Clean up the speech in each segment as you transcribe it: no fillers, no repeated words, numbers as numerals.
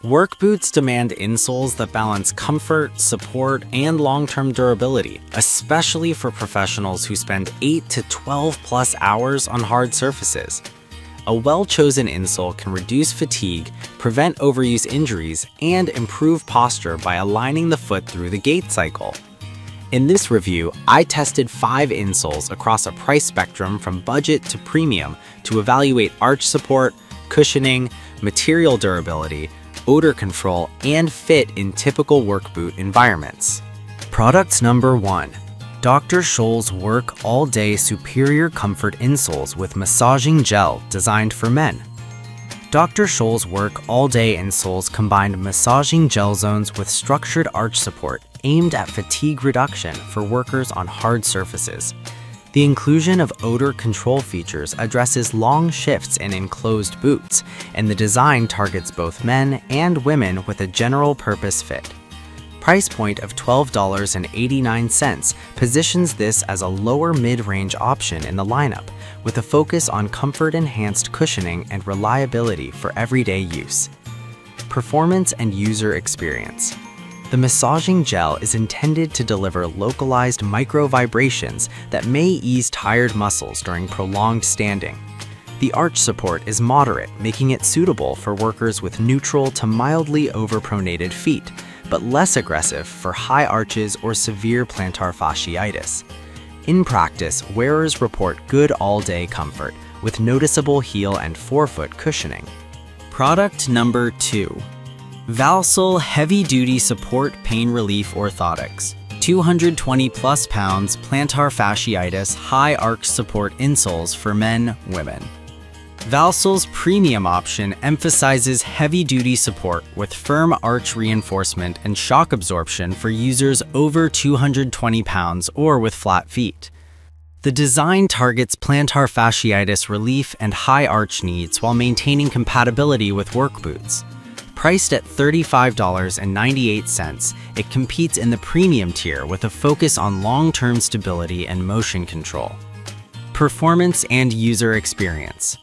Work boots demand insoles that balance comfort, support, and long-term durability, especially for professionals who spend 8 to 12 plus hours on hard surfaces. A well-chosen insole can reduce fatigue, prevent overuse injuries, and improve posture by aligning the foot through the gait cycle. In this review, I tested 5 insoles across a price spectrum from budget to premium to evaluate arch support, cushioning, material durability, odor control, and fit in typical work boot environments. Product number 1. Dr. Scholl's Work All Day Superior Comfort Insoles with Massaging Gel designed for men. Dr. Scholl's Work All Day Insoles combined massaging gel zones with structured arch support aimed at fatigue reduction for workers on hard surfaces. The inclusion of odor control features addresses long shifts in enclosed boots, and the design targets both men and women with a general purpose fit. Price point of $12.89 positions this as a lower mid-range option in the lineup, with a focus on comfort-enhanced cushioning and reliability for everyday use. Performance and user experience. The massaging gel is intended to deliver localized micro-vibrations that may ease tired muscles during prolonged standing. The arch support is moderate, making it suitable for workers with neutral to mildly overpronated feet, but less aggressive for high arches or severe plantar fasciitis. In practice, wearers report good all-day comfort, with noticeable heel and forefoot cushioning. Product number 2. Valsol Heavy Duty Support Pain Relief Orthotics. 220 plus pounds plantar fasciitis high arch support insoles for men, women. Valsol's premium option emphasizes heavy-duty support with firm arch reinforcement and shock absorption for users over 220 pounds or with flat feet. The design targets plantar fasciitis relief and high arch needs while maintaining compatibility with work boots. Priced at $35.98, it competes in the premium tier with a focus on long-term stability and motion control. Performance and user experience.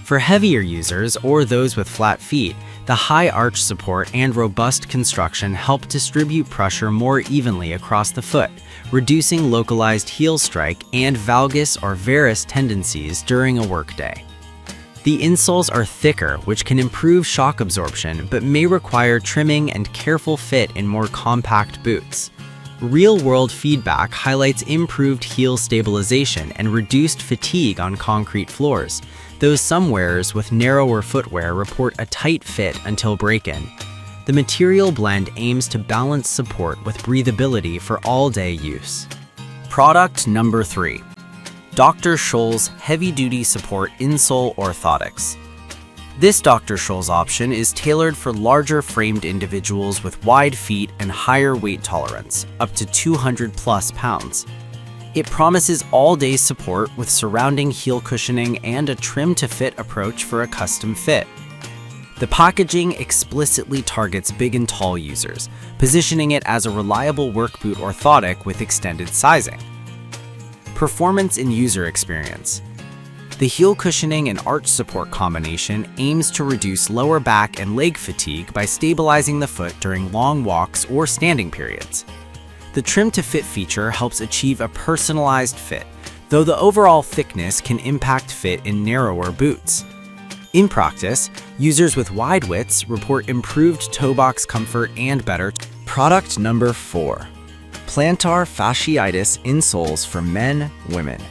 For heavier users or those with flat feet, the high arch support and robust construction help distribute pressure more evenly across the foot, reducing localized heel strike and valgus or varus tendencies during a workday. The insoles are thicker, which can improve shock absorption but may require trimming and careful fit in more compact boots. Real-world feedback highlights improved heel stabilization and reduced fatigue on concrete floors, though some wearers with narrower footwear report a tight fit until break-in. The material blend aims to balance support with breathability for all-day use. Product number 3. Dr. Scholl's Heavy Duty Support Insole Orthotics. This Dr. Scholl's option is tailored for larger framed individuals with wide feet and higher weight tolerance, up to 200 plus pounds. It promises all-day support with surrounding heel cushioning and a trim-to-fit approach for a custom fit. The packaging explicitly targets big and tall users, positioning it as a reliable work boot orthotic with extended sizing. Performance and user experience. The heel cushioning and arch support combination aims to reduce lower back and leg fatigue by stabilizing the foot during long walks or standing periods. The trim-to-fit feature helps achieve a personalized fit, though the overall thickness can impact fit in narrower boots. In practice, users with wide widths report improved toe box comfort and better. Product number 4. Plantar fasciitis insoles for men, women.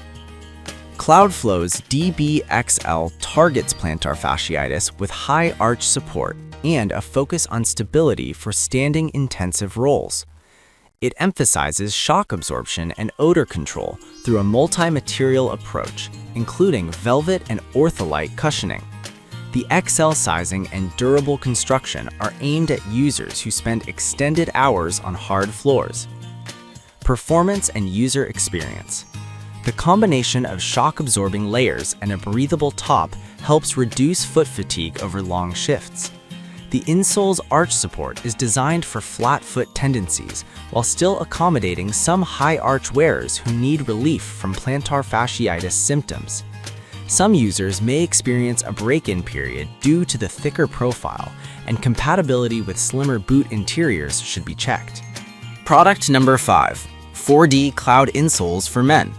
Cloudflow's DBXL targets plantar fasciitis with high arch support and a focus on stability for standing intensive rolls. It emphasizes shock absorption and odor control through a multi-material approach, including velvet and ortholite cushioning. The XL sizing and durable construction are aimed at users who spend extended hours on hard floors. Performance and user experience. The combination of shock-absorbing layers and a breathable top helps reduce foot fatigue over long shifts. The insole's arch support is designed for flat foot tendencies while still accommodating some high arch wearers who need relief from plantar fasciitis symptoms. Some users may experience a break-in period due to the thicker profile, and compatibility with slimmer boot interiors should be checked. Product number 5. 4D Cloud Insoles for Men.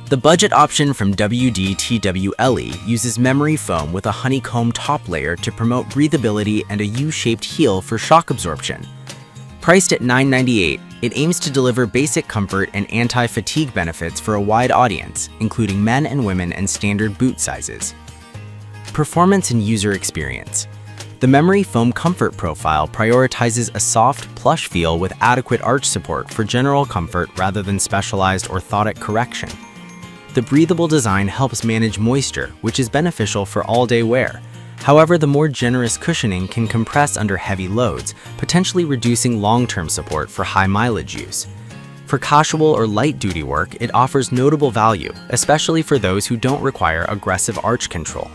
The budget option from WD-TWLE uses memory foam with a honeycomb top layer to promote breathability and a U-shaped heel for shock absorption. Priced at $9.98, it aims to deliver basic comfort and anti-fatigue benefits for a wide audience, including men and women and standard boot sizes. Performance and user experience. The memory foam comfort profile prioritizes a soft, plush feel with adequate arch support for general comfort rather than specialized orthotic correction. The breathable design helps manage moisture, which is beneficial for all-day wear. However, the more generous cushioning can compress under heavy loads, potentially reducing long-term support for high-mileage use. For casual or light-duty work, it offers notable value, especially for those who don't require aggressive arch control.